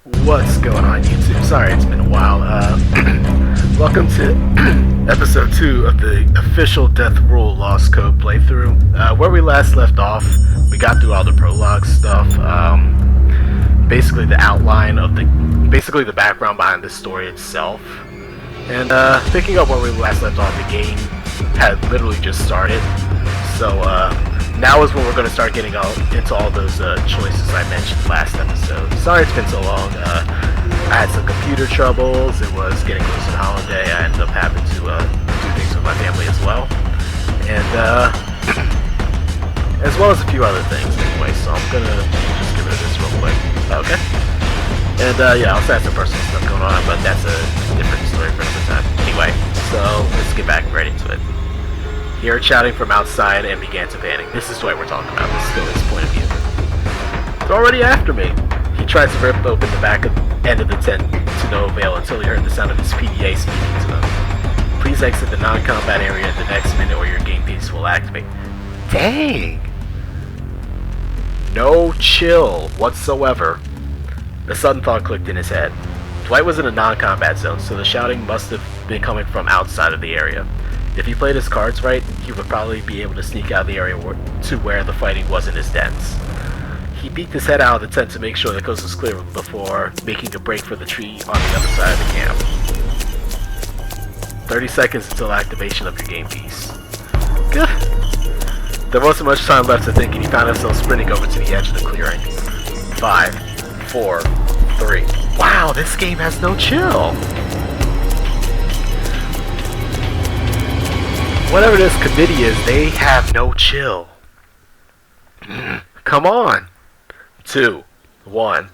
What's going on, YouTube? Sorry, it's been a while. Welcome to episode 2 of the official Death Rule Lost Code playthrough. Where we last left off, we got through all the prologue stuff. Basically the outline of basically the background behind the story itself. And picking up where we last left off, the game had literally just started. So now is when we're going to start getting into all those choices I mentioned last episode. Sorry it's been so long. I had some computer troubles. It was getting close to the holiday. I ended up having to do things with my family as well. And as well as a few other things anyway. So I'm going to just get rid of this real quick. Okay. And yeah, I also had some personal stuff going on, but that's a different story for another time. Anyway, so let's get back right into it. He heard shouting from outside and began to panic. This is Dwight we're talking about. This is still his point of view. They're already after me. He tried to rip open the end of the tent to no avail until he heard the sound of his PDA speaking to them. Please exit the non-combat area the next minute or your game piece will activate. Dang! No chill whatsoever. A sudden thought clicked in his head. Dwight was in a non-combat zone, so the shouting must have been coming from outside of the area. If he played his cards right, he would probably be able to sneak out of the area to where the fighting wasn't as dense. He peeked his head out of the tent to make sure the coast was clear before making a break for the tree on the other side of the camp. 30 seconds until activation of your game piece. Good. There wasn't much time left to think and he found himself sprinting over to the edge of the clearing. 5, 4, 3. Wow, this game has no chill! Whatever this committee is, they have no chill. Come on. 2, 1.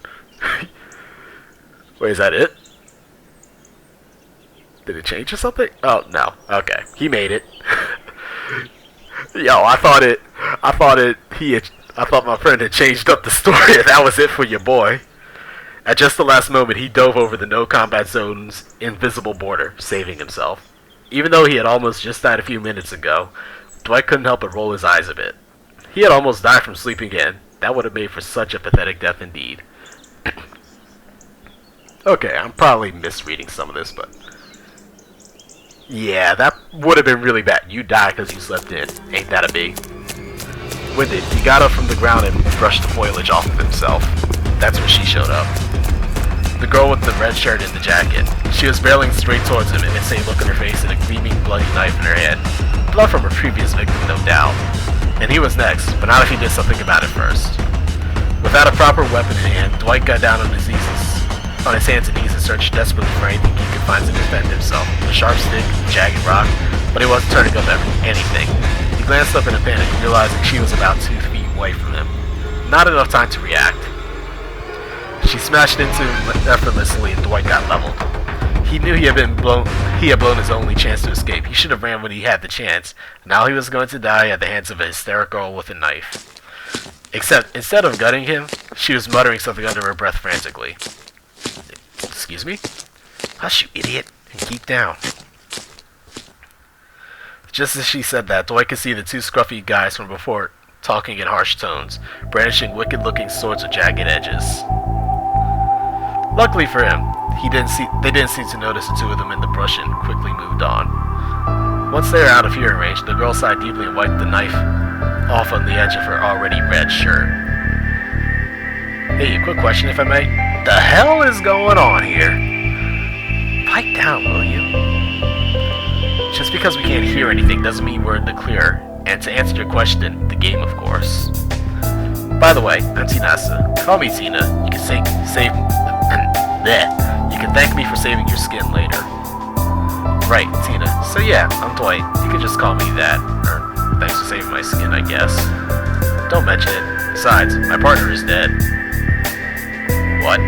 Wait, is that it? Did it change or something? Oh, no. Okay. He made it. Yo, I thought my friend had changed up the story and that was it for your boy. At just the last moment, he dove over the no combat zone's invisible border, saving himself. Even though he had almost just died a few minutes ago, Dwight couldn't help but roll his eyes a bit. He had almost died from sleeping in. That would have made for such a pathetic death indeed. Okay, I'm probably misreading some of this, but... yeah, that would have been really bad. You died because you slept in. Ain't that a big? With it, he got up from the ground and brushed the foliage off of himself. That's when she showed up. The girl with the red shirt and the jacket. She was barreling straight towards him, an insane look on her face and a gleaming bloody knife in her hand. Blood from her previous victim, no doubt. And he was next, but not if he did something about it first. Without a proper weapon in hand, Dwight got down on his hands and knees and searched desperately for anything he could find to defend himself. A sharp stick, a jagged rock, but he wasn't turning up anything. He glanced up in a panic, realizing she was about 2 feet away from him. Not enough time to react. She smashed into him effortlessly and Dwight got leveled. He knew he had blown his only chance to escape. He should have ran when he had the chance. Now he was going to die at the hands of a hysterical girl with a knife. Except, instead of gutting him, she was muttering something under her breath frantically. Excuse me? Hush, you idiot, and keep down. Just as she said that, Dwight could see the 2 scruffy guys from before talking in harsh tones, brandishing wicked-looking swords with jagged edges. Luckily for him, they didn't seem to notice the 2 of them in the brush and quickly moved on. Once they were out of hearing range, the girl sighed deeply and wiped the knife off on the edge of her already red shirt. Hey, a quick question if I may. The hell is going on here? Pipe down, will you? Just because we can't hear anything doesn't mean we're in the clear. And to answer your question, the game of course. By the way, I'm Tinasa. Call me Tina. You can you can thank me for saving your skin later. Right, Tina. So yeah, I'm Dwight. You can just call me that. Or thanks for saving my skin, I guess. Don't mention it. Besides, my partner is dead. What?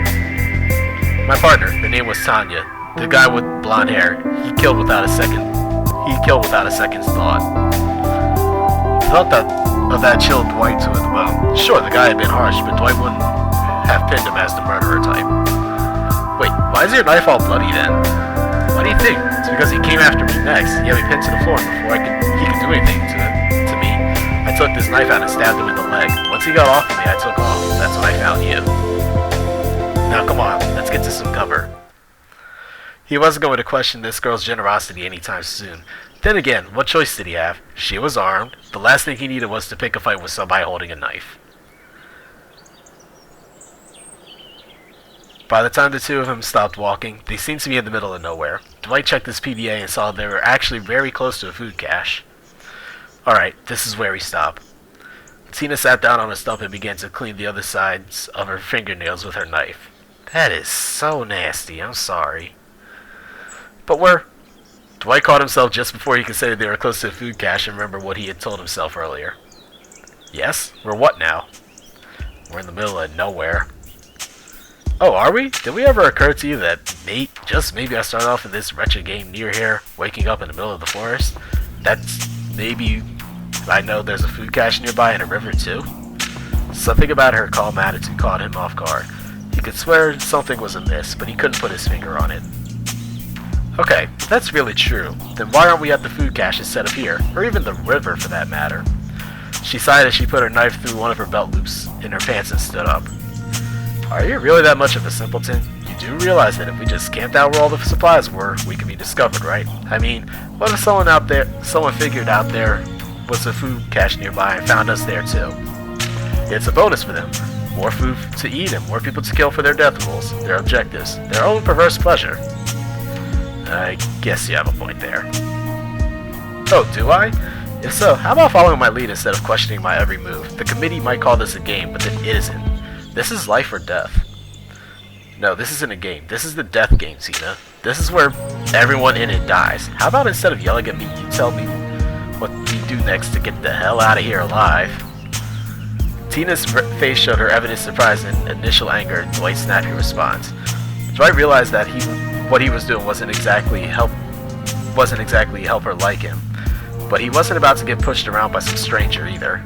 My partner, her name was Tanya. The guy with blonde hair. He killed without a second's thought. The thought of that chilled Dwight to it. Well, sure, the guy had been harsh, but Dwight wouldn't have pinned him as the murderer type. Wait, why is your knife all bloody then? What do you think? It's because he came after me next. He had me pinned to the floor, and before he could do anything to me, I took this knife out and stabbed him in the leg. Once he got off of me, I took off. That's when I found you. Now come on, Let's get to some cover. He wasn't going to question this girl's generosity anytime soon. Then again, what choice did he have? She was armed. The last thing he needed was to pick a fight with somebody holding a knife. By the time the two of them stopped walking, they seemed to be in the middle of nowhere. Dwight checked his PDA and saw they were actually very close to a food cache. Alright, this is where we stop. Tina sat down on a stump and began to clean the other sides of her fingernails with her knife. That is so nasty, I'm sorry. But we're... Dwight caught himself just before he considered they were close to a food cache and remembered what he had told himself earlier. Yes? We're what now? We're in the middle of nowhere. Oh, are we? Did we ever occur to you that just maybe I started off in this wretched game near here, waking up in the middle of the forest? That's maybe I know there's a food cache nearby and a river too? Something about her calm attitude caught him off guard. He could swear something was amiss, but he couldn't put his finger on it. Okay, if that's really true, then why aren't we at the food cache instead of here, or even the river for that matter? She sighed as she put her knife through one of her belt loops in her pants and stood up. Are you really that much of a simpleton? You do realize that if we just camped out where all the supplies were, we could be discovered, right? I mean, what if someone figured out there was a food cache nearby and found us there too? It's a bonus for them. More food to eat and more people to kill for their death rules, their objectives, their own perverse pleasure. I guess you have a point there. Oh, do I? If so, how about following my lead instead of questioning my every move? The committee might call this a game, but it isn't. This is life or death. No, this isn't a game. This is the death game, Tina. This is where everyone in it dies. How about instead of yelling at me, you tell me what we do next to get the hell out of here alive? Tina's face showed her evident surprise and initial anger at Dwight's snappy response. Dwight realized that what he was doing wasn't exactly help her like him, but he wasn't about to get pushed around by some stranger either.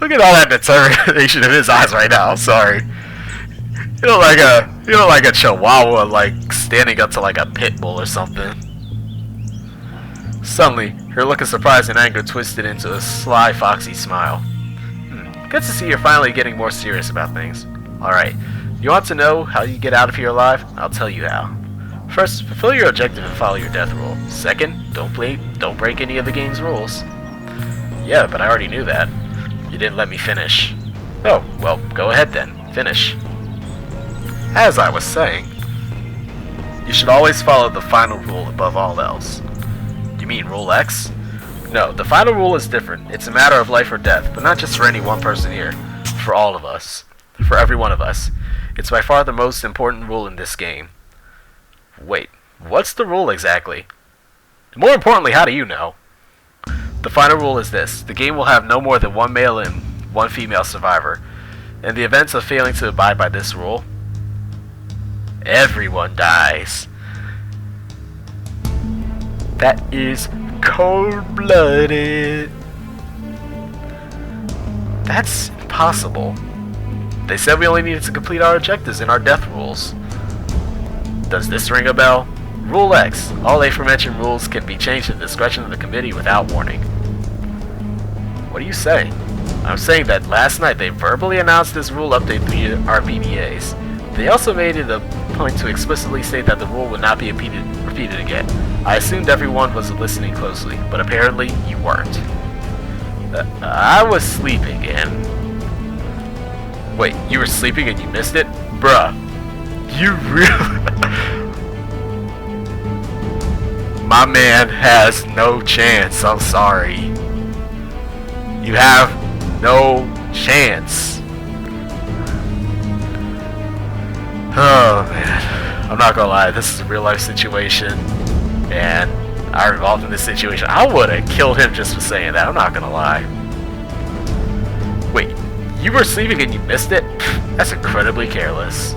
Look at all that determination in his eyes right now. I'm sorry. You look like a chihuahua, like standing up to like a pit bull or something. Suddenly, her look of surprise and anger twisted into a sly, foxy smile. Good to see you're finally getting more serious about things. Alright, you want to know how you get out of here alive? I'll tell you how. First, fulfill your objective and follow your death rule. Second, don't break any of the game's rules. Yeah, but I already knew that. You didn't let me finish. Oh, well, go ahead then. Finish. As I was saying, you should always follow the final rule above all else. You mean Rule X? No, the final rule is different. It's a matter of life or death, but not just for any one person here. For all of us. For every one of us. It's by far the most important rule in this game. Wait, what's the rule exactly? More importantly, how do you know? The final rule is this. The game will have no more than one male and one female survivor. In the event of failing to abide by this rule, everyone dies. That is cold-blooded. That's impossible. They said we only needed to complete our objectives and our death rules. Does this ring a bell? Rule X. All aforementioned rules can be changed at the discretion of the committee without warning. What are you saying? I'm saying that last night they verbally announced this rule update via our BBAs. They also made it a point to explicitly state that the rule would not be repeated again. I assumed everyone was listening closely, but apparently you weren't. I was sleeping and... Wait, you were sleeping and you missed it? Bruh. You really... My man has no chance, I'm sorry. You have no chance. Oh man, I'm not gonna lie, this is a real life situation, and I was involved in this situation. I would have killed him just for saying that, I'm not gonna lie. Wait, you were sleeping and you missed it? That's incredibly careless.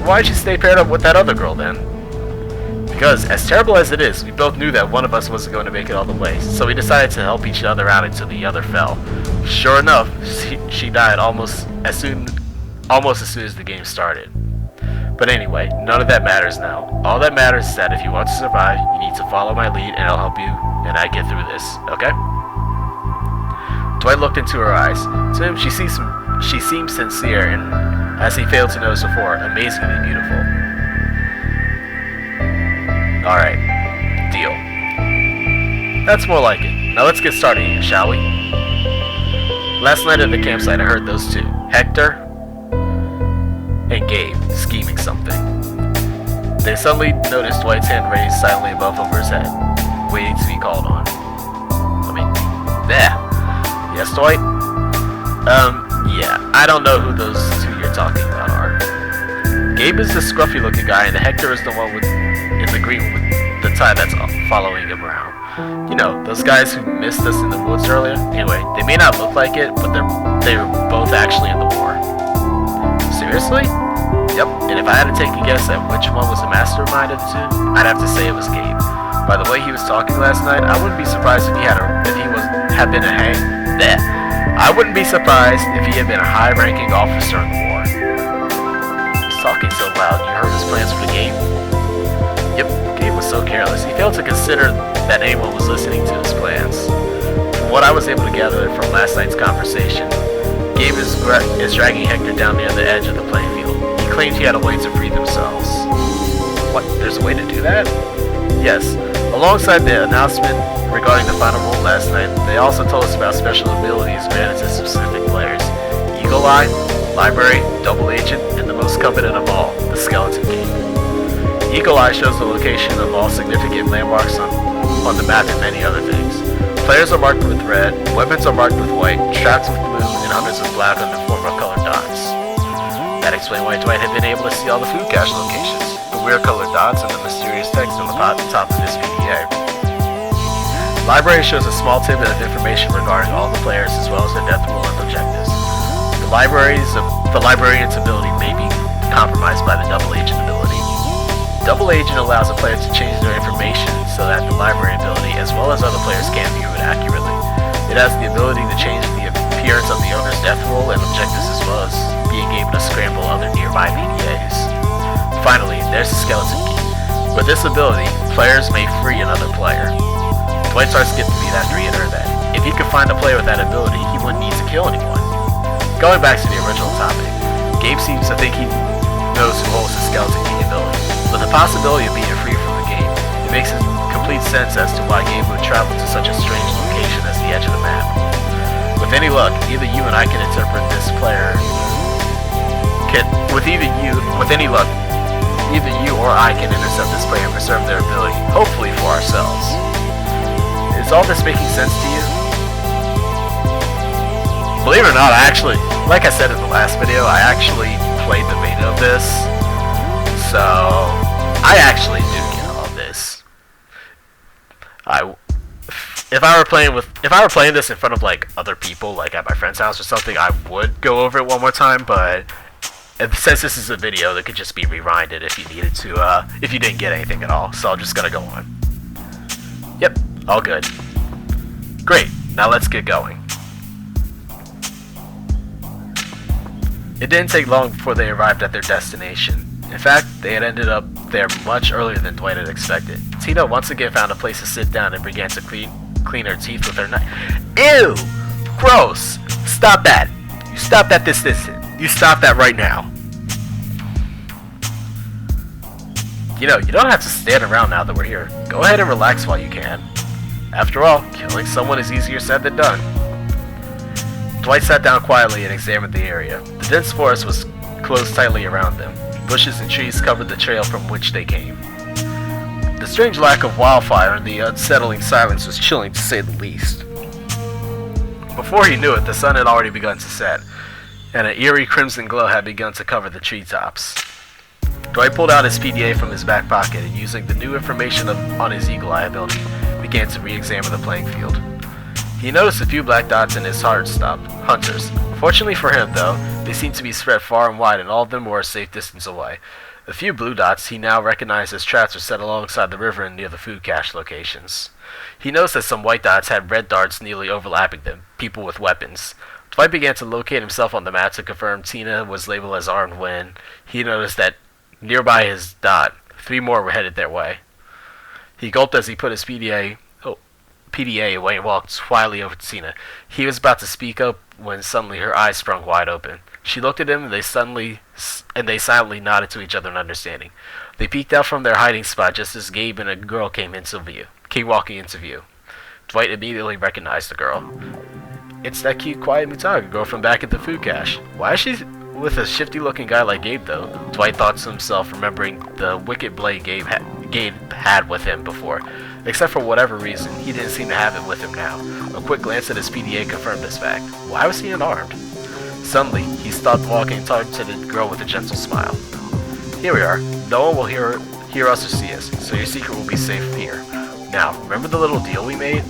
Why'd you stay paired up with that other girl then? Because, as terrible as it is, we both knew that one of us wasn't going to make it all the way, so we decided to help each other out until the other fell. Sure enough, she died almost as soon as the game started. But anyway, none of that matters now. All that matters is that if you want to survive, you need to follow my lead and I'll help you and I get through this, okay? Dwight looked into her eyes. To him, she seemed sincere and as he failed to notice before, amazingly beautiful. Alright, deal. That's more like it. Now let's get started here, shall we? Last night at the campsite I heard those two, Hector and Gabe, scheming something. They suddenly noticed Dwight's hand raised silently above over his head, waiting to be called on. There. Yes, Dwight? Yeah, I don't know who those two you're talking about are. Gabe is the scruffy looking guy, and Hector is the one in the green with the tie that's following him around. You know, those guys who missed us in the woods earlier? Anyway, they may not look like it, but they're both actually in the war. Seriously? Yep, and if I had to take a guess at which one was the mastermind of the two, I'd have to say it was Gabe. By the way he was talking last night, I wouldn't be surprised if he had been a I wouldn't be surprised if he had been a high-ranking officer in the war. He's talking so loud, you heard his plans for the game? Yep, Gabe was so careless. He failed to consider that anyone was listening to his plans. From what I was able to gather from last night's conversation, Gabe is dragging Hector down near the edge of the playing field. He claimed he had a way to free themselves. What, there's a way to do that? Yes. Alongside the announcement regarding the final rule last night, they also told us about special abilities granted to specific players. Eagle Eye, Library, Double Agent, and the most coveted of all, the Skeleton Key. Eagle Eye shows the location of all significant landmarks on the map and many other things. Players are marked with red, weapons are marked with white, traps with blue, and hunters with black on the form of colored dots. That explained why Dwight had been able to see all the food cache locations, the weird colored dots, and the mysterious text on the top of his PDA. Library shows a small tidbit of information regarding all the players as well as their death rule and objectives. The librarian's ability may be compromised by the Double Agent ability. Double Agent allows a player to change their information so that the library ability as well as other players can view it accurately. It has the ability to change the appearance of the owner's death rule and objectives as well as being able to scramble other nearby PDAs. Finally, there's the Skeleton Key. With this ability, players may free another player. Dwight starts skipped the beat after he had heard that. If he could find a player with that ability, he wouldn't need to kill anyone. Going back to the original topic, Gabe seems to think he knows who holds the Skeleton Key ability. With the possibility of being free from the game, it makes complete sense as to why Gabe would travel to such a strange location as the edge of the map. With any luck, either you and I can interpret this player. Either you or I can intercept this player and preserve their ability, hopefully for ourselves. Is all this making sense to you? Believe it or not, like I said in the last video, I actually played the beta of this, so I actually do get all this. If I were playing this in front of like other people, like at my friend's house or something, I would go over it one more time, but since this is a video, that could just be rewinded if you needed to, if you didn't get anything at all. So I'm just gonna go on. Yep, all good. Great, now let's get going. It didn't take long before they arrived at their destination. In fact, they had ended up there much earlier than Dwight had expected. Tina once again found a place to sit down and began to clean her teeth with her knife. Ew! Gross! Stop that! You stop that this instant. You stop that right now. You know, you don't have to stand around now that we're here. Go ahead and relax while you can. After all, killing someone is easier said than done. Dwight sat down quietly and examined the area. The dense forest was closed tightly around them. Bushes and trees covered the trail from which they came. The strange lack of wildfire and the unsettling silence was chilling to say the least. Before he knew it, the sun had already begun to set, and an eerie crimson glow had begun to cover the treetops. Dwight pulled out his PDA from his back pocket and, using the new information on his Eagle Eye ability, began to re-examine the playing field. He noticed a few black dots in his hard stop, hunters. Fortunately for him, though, they seemed to be spread far and wide and all of them were a safe distance away. A few blue dots he now recognized as traps were set alongside the river and near the food cache locations. He noticed that some white dots had red darts nearly overlapping them, people with weapons. Dwight began to locate himself on the map to confirm Tina was labeled as armed when he noticed that nearby his dot, 3 more were headed their way. He gulped as he put his PDA away and walked quietly over to Tina. He was about to speak up when suddenly her eyes sprung wide open. She looked at him, and they silently nodded to each other in understanding. They peeked out from their hiding spot just as Gabe and a girl came walking into view. Dwight immediately recognized the girl. It's that cute, quiet Mutaga girl from back at the food cache. Why is she with a shifty-looking guy like Gabe, though? Dwight thought to himself, remembering the wicked blade Gabe had with him before. Except for whatever reason, he didn't seem to have it with him now. A quick glance at his PDA confirmed this fact. Why was he unarmed? Suddenly, he stopped walking and turned to the girl with a gentle smile. Here we are. No one will hear us or see us, so your secret will be safe here. Now, remember the little deal we made?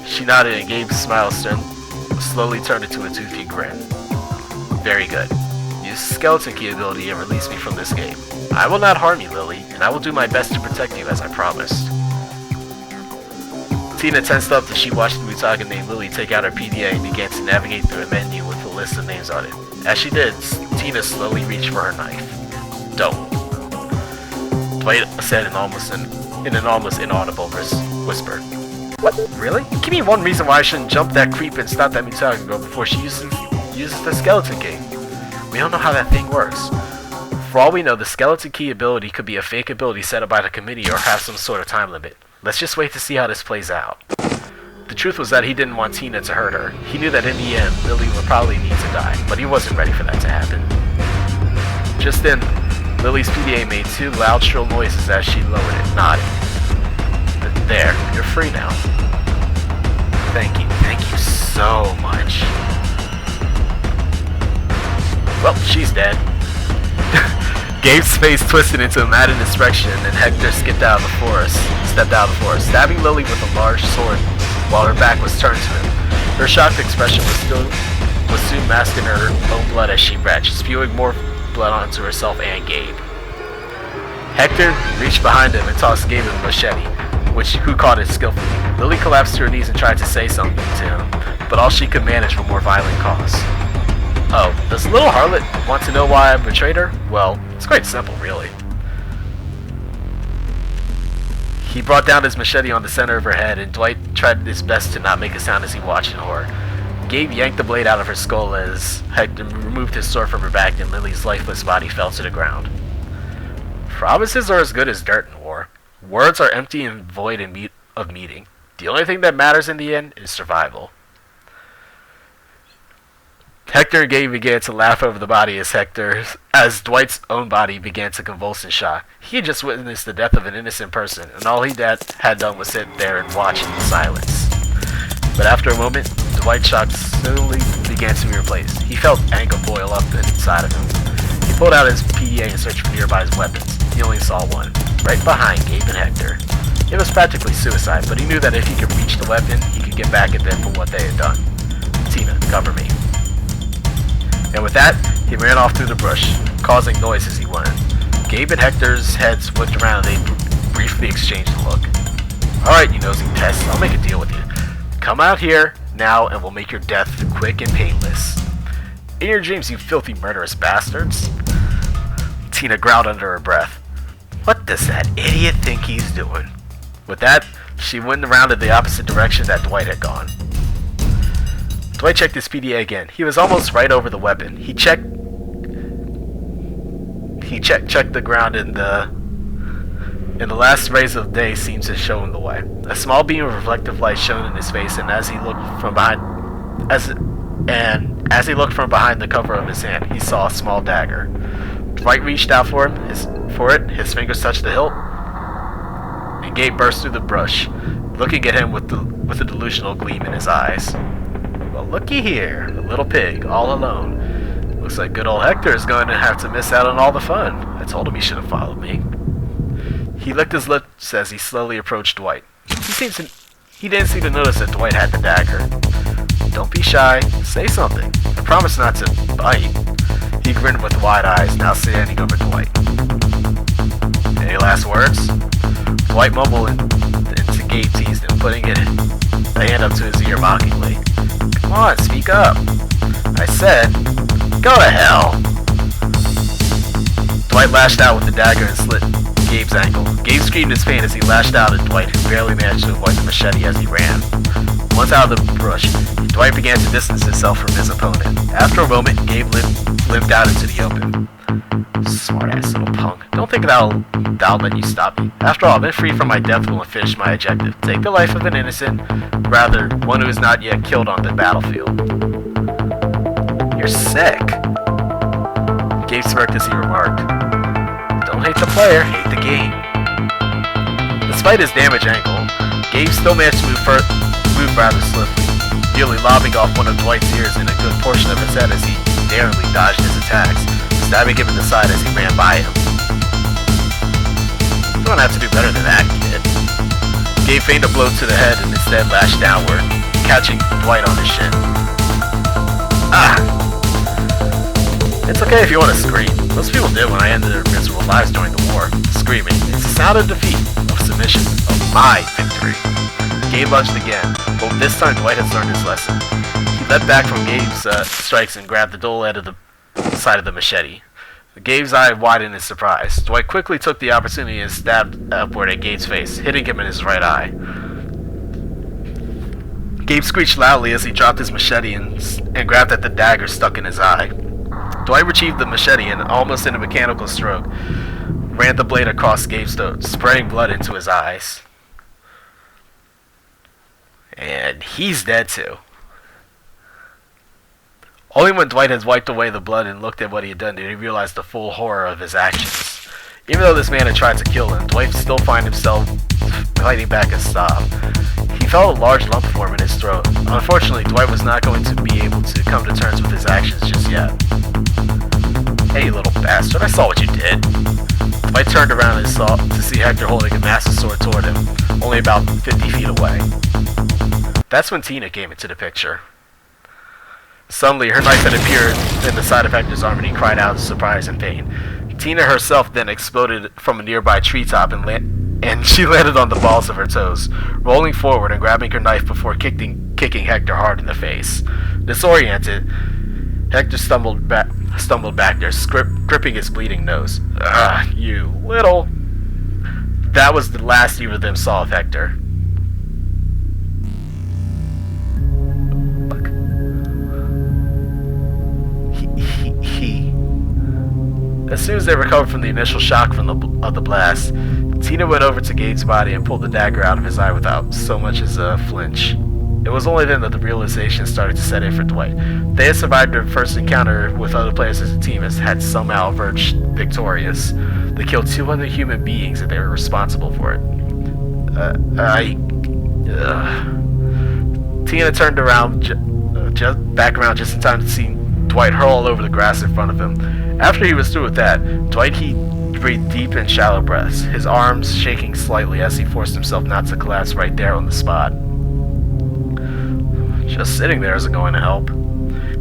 She nodded, and Gabe's smile slowly turned into a toothy grin. Very good. Use the skeleton key ability and release me from this game. I will not harm you, Lily, and I will do my best to protect you as I promised. Tina tensed up as she watched the Mutaga named Lily take out her PDA and began to navigate through a menu with a list of names on it. As she did, Tina slowly reached for her knife. Don't. Dwight said in an almost inaudible whisper. What? Really? Give me one reason why I shouldn't jump that creep and stop that Mutaga girl before she uses the skeleton key. We don't know how that thing works. For all we know, the skeleton key ability could be a fake ability set up by the committee or have some sort of time limit. Let's just wait to see how this plays out. The truth was that he didn't want Tina to hurt her. He knew that in the end, Lily would probably need to die, but he wasn't ready for that to happen. Just then, Lily's PDA made two loud, shrill noises as she lowered it, nodding. There, you're free now. Thank you so much. Well, she's dead. Gabe's face twisted into a maddened expression, and Hector stepped out of the forest, stabbing Lily with a large sword while her back was turned to him. Her shocked expression was soon masked in her own blood as she retched, spewing more blood onto herself and Gabe. Hector reached behind him and tossed Gabe a machete, who caught it skillfully. Lily collapsed to her knees and tried to say something to him, but all she could manage were more violent calls. Oh, does little harlot want to know why I betrayed her? Well, it's quite simple, really. He brought down his machete on the center of her head, and Dwight tried his best to not make a sound as he watched in horror. Gabe yanked the blade out of her skull as Hector removed his sword from her back, and Lily's lifeless body fell to the ground. Promises are as good as dirt in war. Words are empty and void of meaning. The only thing that matters in the end is survival. Hector and Gabe began to laugh over the body as Dwight's own body began to convulse in shock. He had just witnessed the death of an innocent person, and all he had done was sit there and watch in silence. But after a moment, Dwight's shock slowly began to be replaced. He felt anger boil up inside of him. He pulled out his PDA and searched for nearby weapons. He only saw one, right behind Gabe and Hector. It was practically suicide, but he knew that if he could reach the weapon, he could get back at them for what they had done. Tina, cover me. And with that, he ran off through the brush, causing noise as he went. Gabe and Hector's heads whipped around and they briefly exchanged a look. Alright, you nosy pest, I'll make a deal with you. Come out here, now, and we'll make your death quick and painless. In your dreams, you filthy murderous bastards. Tina growled under her breath. What does that idiot think he's doing? With that, she went around in the opposite direction that Dwight had gone. Dwight checked his PDA again. He was almost right over the weapon. He checked the ground, and the last rays of day seemed to show him the way. A small beam of reflective light shone in his face, and as he looked from behind the cover of his hand, he saw a small dagger. Dwight reached out for it. His fingers touched the hilt, and Gabe burst through the brush, looking at him with a delusional gleam in his eyes. Well, looky here, a little pig, all alone. Looks like good old Hector is going to have to miss out on all the fun. I told him he should have followed me. He licked his lips as he slowly approached Dwight. He didn't seem to notice that Dwight had the dagger. Don't be shy. Say something. I promise not to bite. He grinned with wide eyes, now standing over Dwight. Any last words? Dwight mumbled into Gabe teased him, putting a hand up to his ear mockingly. Come on, speak up. I said, go to hell. Dwight lashed out with the dagger and slit Gabe's ankle. Gabe screamed his pain as he lashed out at Dwight, who barely managed to avoid the machete as he ran. Once out of the brush, Dwight began to distance himself from his opponent. After a moment, Gabe limped out into the open. Smart-ass little punk. Don't think that'll let you stop me. After all, I've been free from my death rule and finished my objective. Take the life of an innocent, rather, one who is not yet killed on the battlefield. You're sick. Gabe smirked as he remarked, "Don't hate the player, hate the game." Despite his damage angle, Gabe still managed to move rather swiftly, nearly lobbing off one of Dwight's ears and a good portion of his head as he daringly dodged his attacks, stabbing him in the side as he ran by him. You don't have to do better than that, kid. Gabe feigned a blow to the head and instead lashed downward, catching Dwight on his shin. Ah! It's okay if you want to scream. Most people did when I ended their miserable lives during the war. Screaming. It's a sound of defeat, of submission, of my victory. Gabe lunged again, but this time Dwight has learned his lesson. He leapt back from Gabe's strikes and grabbed the dull end of the side of the machete. Gabe's eye widened in surprise. Dwight quickly took the opportunity and stabbed upward at Gabe's face, hitting him in his right eye. Gabe screeched loudly as he dropped his machete and grabbed at the dagger stuck in his eye. Dwight retrieved the machete and, almost in a mechanical stroke, ran the blade across Gabe's throat, spraying blood into his eyes. And he's dead too. Only when Dwight had wiped away the blood and looked at what he had done did he realize the full horror of his actions. Even though this man had tried to kill him, Dwight still found himself fighting back a sob. He felt a large lump form in his throat. Unfortunately, Dwight was not going to be able to come to terms with his actions just yet. "Hey, you little bastard, I saw what you did." Dwight turned around and saw to see Hector holding a massive sword toward him, only about 50 feet away. That's when Tina came into the picture. Suddenly, her knife had appeared in the side of Hector's arm and he cried out in surprise and pain. Tina herself then exploded from a nearby treetop and she landed on the balls of her toes, rolling forward and grabbing her knife before kicking Hector hard in the face. Disoriented, Hector stumbled back there, gripping his bleeding nose. You little... That was the last either of them saw of Hector. As soon as they recovered from the initial shock of the blast, Tina went over to Gabe's body and pulled the dagger out of his eye without so much as a flinch. It was only then that the realization started to set in for Dwight. They had survived their first encounter with other players as a team and had somehow emerged victorious. They killed 200 human beings and they were responsible for it. Tina turned around, back around just in time to see Dwight hurl all over the grass in front of him. After he was through with that, Dwight breathed deep and shallow breaths, his arms shaking slightly as he forced himself not to collapse right there on the spot. Just sitting there isn't going to help.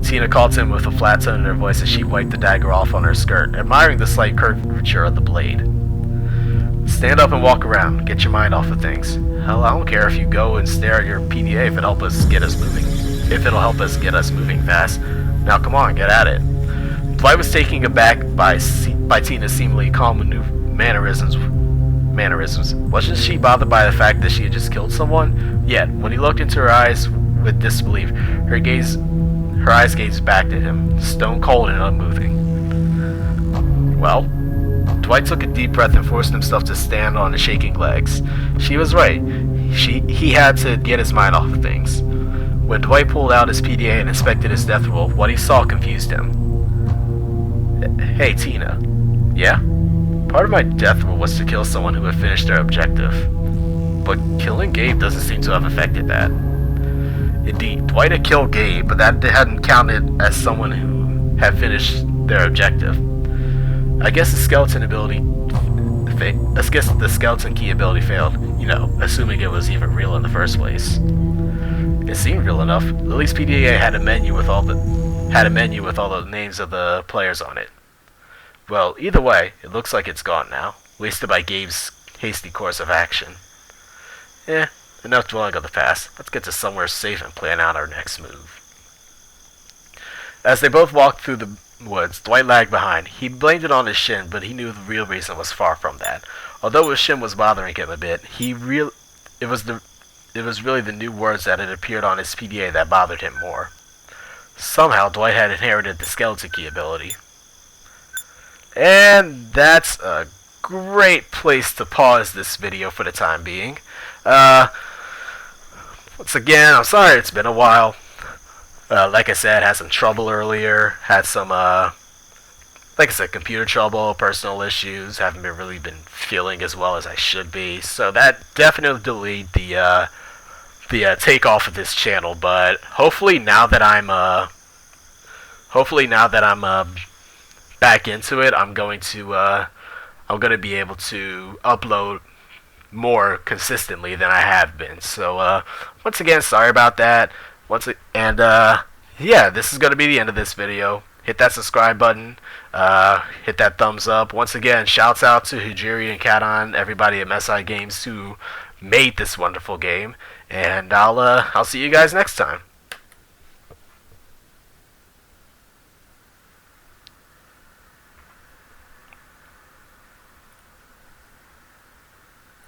Tina called to him with a flat tone in her voice as she wiped the dagger off on her skirt, admiring the slight curvature of the blade. Stand up and walk around. Get your mind off of things. Hell, I don't care if you go and stare at your PDA if it'll help us get us moving fast. Now come on, get at it. Dwight was taken aback by Tina's seemingly calm mannerisms. Wasn't she bothered by the fact that she had just killed someone? Yet, when he looked into her eyes with disbelief, her eyes gazed back at him, stone cold and unmoving. Well, Dwight took a deep breath and forced himself to stand on his shaking legs. She was right. He had to get his mind off of things. When Dwight pulled out his PDA and inspected his death roll, what he saw confused him. Hey, Tina. Yeah? Part of my death rule was to kill someone who had finished their objective. But killing Gabe doesn't seem to have affected that. Indeed, Dwight had killed Gabe, but that hadn't counted as someone who had finished their objective. I guess the skeleton key ability failed, assuming it was even real in the first place. It seemed real enough. Lily's PDA had a menu with all the names of the players on it. Well, either way, it looks like it's gone now, wasted by Gabe's hasty course of action. Enough dwelling on the past. Let's get to somewhere safe and plan out our next move. As they both walked through the woods, Dwight lagged behind. He blamed it on his shin, but he knew the real reason was far from that. Although his shin was bothering him a bit, it was it was really the new words that had appeared on his PDA that bothered him more. Somehow, Dwight had inherited the skeleton key ability. And that's a great place to pause this video for the time being. Once again, I'm sorry it's been a while. Like I said, had some trouble earlier. Had some, like I said, computer trouble, personal issues. Haven't really been feeling as well as I should be. So that definitely delayed the takeoff of this channel. But hopefully now that I'm back into it, I'm going to be able to upload more consistently than I have been. So once again, sorry about that. Yeah, this is going to be the end of this video. Hit that subscribe button. Hit that thumbs up. Once again, shouts out to Hujiri and Katon, everybody at MSI Games who made this wonderful game. And I'll see you guys next time.